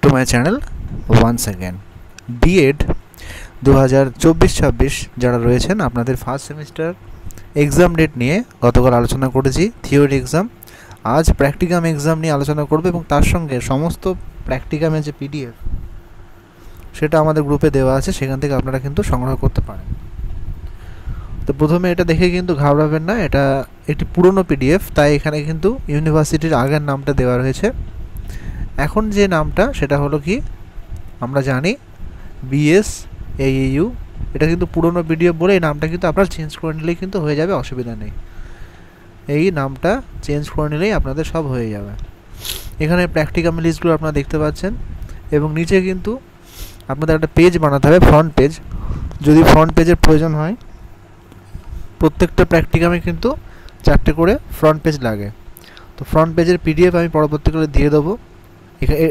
to my channel once again. B.Ed 2024-26 যারা রয়েছেন আপনাদের ফার্স্ট সেমিস্টার এক্সাম ডেট নিয়ে গতকাল আলোচনা করেছি। থিওরি এক্সাম, আজ প্র্যাকটিকাম এক্সাম নিয়ে আলোচনা করব এবং তার সঙ্গে সমস্ত প্র্যাকটিকামের যে পিডিএফ সেটা আমাদের গ্রুপে দেওয়া আছে, সেখান থেকে আপনারা কিন্তু সংগ্রহ করতে পারেন। তো প্রথমে এটা দেখে কিন্তু ঘাবড়াবেন না, এটা একটি পুরনো পিডিএফ, তাই এখানে কিন্তু ইউনিভার্সিটির আগের নামটা দেওয়া রয়েছে। এখন যে নামটা সেটা হলো কি আমরা জানি BSAAU, এটা কিন্তু পুরনো পিডিএফ বলে এই নামটা কিন্তু আপনারা চেঞ্জ করে নিলেই কিন্তু হয়ে যাবে, অসুবিধা নেই। এই নামটা চেঞ্জ করে নিলেই আপনাদের সব হয়ে যাবে। এখানে প্র্যাকটিকাম লিস্টগুলো আপনারা দেখতে পাচ্ছেন এবং নিচে কিন্তু আপনাদের একটা পেজ বানাতে হবে, ফ্রন্ট পেজ। যদি ফ্রন্ট পেজের প্রয়োজন হয়, প্রত্যেকটা প্র্যাকটিকামে কিন্তু 4টে করে ফ্রন্ট পেজ লাগে। তো ফ্রন্ট পেজের পিডিএফ আমি পরবর্তীকালে দিয়ে দেবো,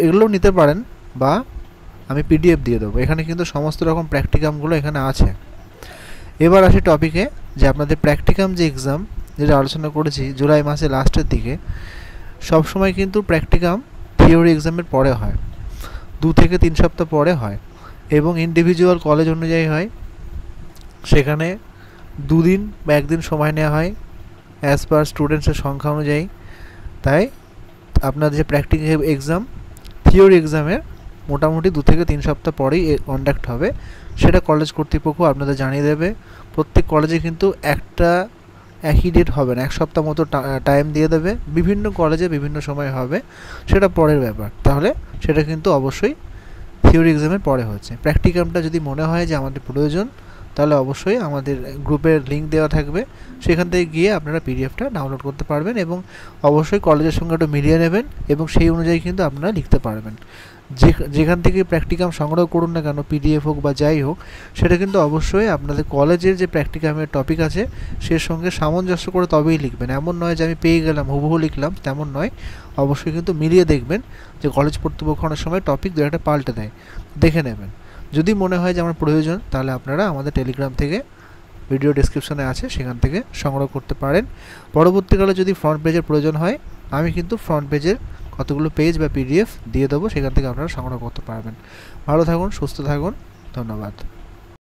এগুলোও নিতে পারেন বা আমি পিডিএফ দিয়ে দেবো। এখানে কিন্তু সমস্ত রকম প্র্যাকটিকামগুলো এখানে আছে। এবার আসি টপিকে, যে আপনাদের প্র্যাকটিকাম যে এক্সাম যেটা আলোচনা করেছি জুলাই মাসে লাস্টের দিকে, সবসময় কিন্তু প্র্যাকটিকাম থিওরি এক্সামের পরে হয়, 2 থেকে 3 সপ্তাহ পরে হয় এবং ইন্ডিভিজুয়াল কলেজ অনুযায়ী হয়। সেখানে 2 দিন বা 1 দিন সময় নেওয়া হয় অ্যাজ পার স্টুডেন্টসের সংখ্যা অনুযায়ী। তাই আপনার যে প্র্যাকটিক্যাল এক্সাম থিওরি এক্সামের মোটামুটি 2 থেকে 3 সপ্তাহ পরেই কন্ডাক্ট হবে, সেটা কলেজ কর্তৃপক্ষ আপনাদের জানিয়ে দেবে। প্রত্যেক কলেজে কিন্তু একই ডেট হবে না, 1 সপ্তাহ মতো টাইম দিয়ে দেবে। বিভিন্ন কলেজে বিভিন্ন সময় হবে, সেটা পরের ব্যাপার। তাহলে সেটা কিন্তু অবশ্যই থিওরি এক্সামের পরে হচ্ছে। প্র্যাকটিকামটা যদি মনে হয় যে আমাদের প্রয়োজন, তাহলে অবশ্যই আমাদের গ্রুপের লিঙ্ক দেওয়া থাকবে, সেখান থেকে গিয়ে আপনারা পিডিএফটা ডাউনলোড করতে পারবেন এবং অবশ্যই কলেজের সঙ্গে একটু মিলিয়ে নেবেন এবং সেই অনুযায়ী কিন্তু আপনারা লিখতে পারবেন। যেখান থেকে প্র্যাকটিকাম সংগ্রহ করুন না কেন, পিডিএফ হোক বা যাই হোক, সেটা কিন্তু অবশ্যই আপনাদের কলেজের যে প্র্যাকটিকামের টপিক আছে সে সঙ্গে সামঞ্জস্য করে তবেই লিখবেন। এমন নয় যে আমি পেয়ে গেলাম হুবহু লিখলাম, তেমন নয়। অবশ্যই কিন্তু মিলিয়ে দেখবেন যে কলেজ কর্তৃপক্ষ অনেক সময় টপিক 2-একটা পাল্টে দেয়, দেখে নেবেন। যদি মনে হয় যে আমার প্রয়োজন, তাহলে আপনারা আমাদের টেলিগ্রাম থেকে, ভিডিও ডেসক্রিপশনে আছে, সেখান থেকে সংগ্রহ করতে পারেন। পরবর্তীকালে যদি ফ্রন্ট পেজের প্রয়োজন হয়, আমি কিন্তু ফ্রন্ট পেজের কতগুলো পেজ বা পিডিএফ দিয়ে দেবো, সেখান থেকে আপনারা সংগ্রহ করতে পারবেন। ভালো থাকুন, সুস্থ থাকুন, ধন্যবাদ।